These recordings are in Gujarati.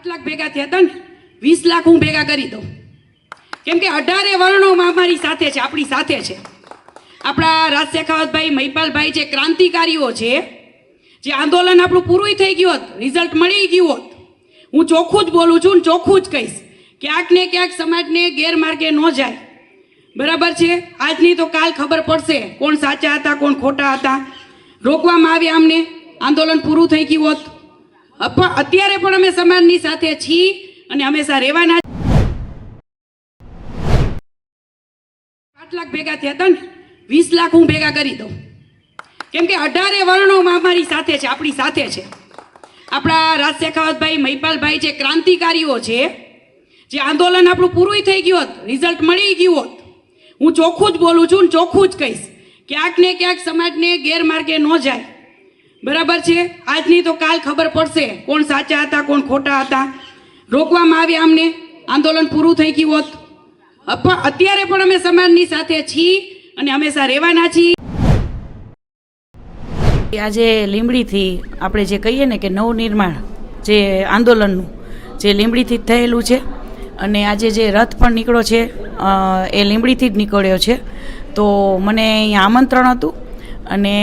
8 લાખ ભેગા થયા હતા ને 20 લાખ હું ભેગા કરી દઉં, કેમ કે 18 વર્ણોમાં અમારી સાથે છે, આપણી સાથે છે. આપણા રાજ શેખાવતભાઈ, મહિપાલભાઈ જે ક્રાંતિકારીઓ છે, જે આંદોલન આપણું પૂરું થઈ ગયું હોત, રિઝલ્ટ મળી ગયું હોત, હું ચોખ્ખું જ બોલું છું, ચોખ્ખું જ કહીશ, ક્યાંક ને ક્યાંક સમાજને ગેરમાર્ગે ન જાય. બરાબર છે. આજની તો કાલ ખબર પડશે કોણ સાચા હતા, કોણ ખોટા હતા. રોકવામાં આવ્યા અમને, આંદોલન પૂરું થઈ ગયું હોત. અત્યારે પણ અમે સમાજની સાથે છીએ અને હંમેશા રહેવાના. 8 લાખ ભેગા થયા હતા ને 20 લાખ હું ભેગા કરી દઉં, કેમ કે 18 વર્ણોમાં અમારી સાથે છે, આપણી સાથે છે. આપણા રાજ શેખાવતભાઈ, મહિપાલભાઈ જે ક્રાંતિકારીઓ છે, જે આંદોલન આપણું પૂરું થઈ ગયું હોત, રિઝલ્ટ મળી ગયું હોત, હું ચોખ્ખું જ બોલું છું, ચોખ્ખું જ કહીશ, ક્યાંક ને ક્યાંક સમાજને ગેરમાર્ગે ન જાય. બરાબર છે. આજની તો કાલ ખબર પડશે કોણ સાચા હતા, કોણ ખોટા હતા. રોકવામાં આવ્યા અમને, આંદોલન પૂરું થઈ ગયું હોત. અત્યારે પણ અમે સમાજની સાથે છીએ અને હંમેશા રહેવાના છીએ. આજે લીંબડીથી આપણે જે કહીએ ને કે નવનિર્માણ જે આંદોલનનું જે લીંબડીથી જ થયેલું છે, અને આજે જે રથ પણ નીકળ્યો છે એ લીંબડીથી જ નીકળ્યો છે. તો મને અહીંયા આમંત્રણ હતું અને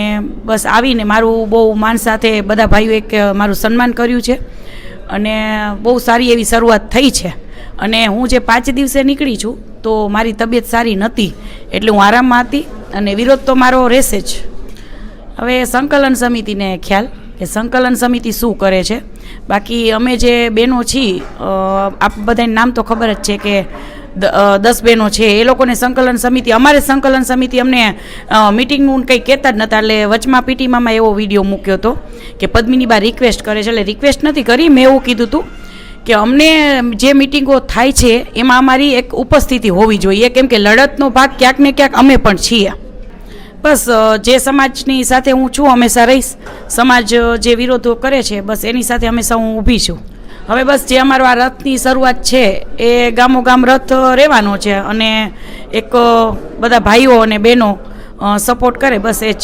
બસ આવીને મારું બહુ માન સાથે બધા ભાઈઓ એક મારું સન્માન કર્યું છે અને બહુ સારી એવી શરૂઆત થઈ છે. અને હું જે 5 દિવસે નીકળી છું તો મારી તબિયત સારી નહોતી, એટલે હું આરામમાં હતી અને વિરોધ તો મારો રહેશે જ. હવે સંકલન સમિતિને ખ્યાલ કે સંકલન સમિતિ શું કરે છે. બાકી અમે જે બહેનો છીએ, આપ બધાને નામ તો ખબર જ છે કે 10 બહેનો છે, એ લોકોને સંકલન સમિતિ, અમારે સંકલન સમિતિ અમને મિટિંગનું કંઈ કહેતા જ નહોતા. એટલે વચમાં પીટીમાં એવો વિડીયો મૂક્યો હતો કે પદ્મિની બા રિક્વેસ્ટ કરે છે. એટલે રિક્વેસ્ટ નથી કરી, મેં એવું કીધું હતું કે અમને જે મિટિંગો થાય છે એમાં અમારી એક ઉપસ્થિતિ હોવી જોઈએ, કેમ કે લડતનો ભાગ ક્યાંક ને ક્યાંક અમે પણ છીએ. બસ જે સમાજની સાથે હું છું હંમેશા રહીશ. સમાજ જે વિરોધો કરે છે બસ એની સાથે હંમેશા હું ઊભી છું. હવે બસ જે અમારો આ રથની શરૂઆત છે એ ગામો ગામ રથ રહેવાનો છે અને એક બધા ભાઈઓ અને બહેનો સપોર્ટ કરે, બસ એ જ.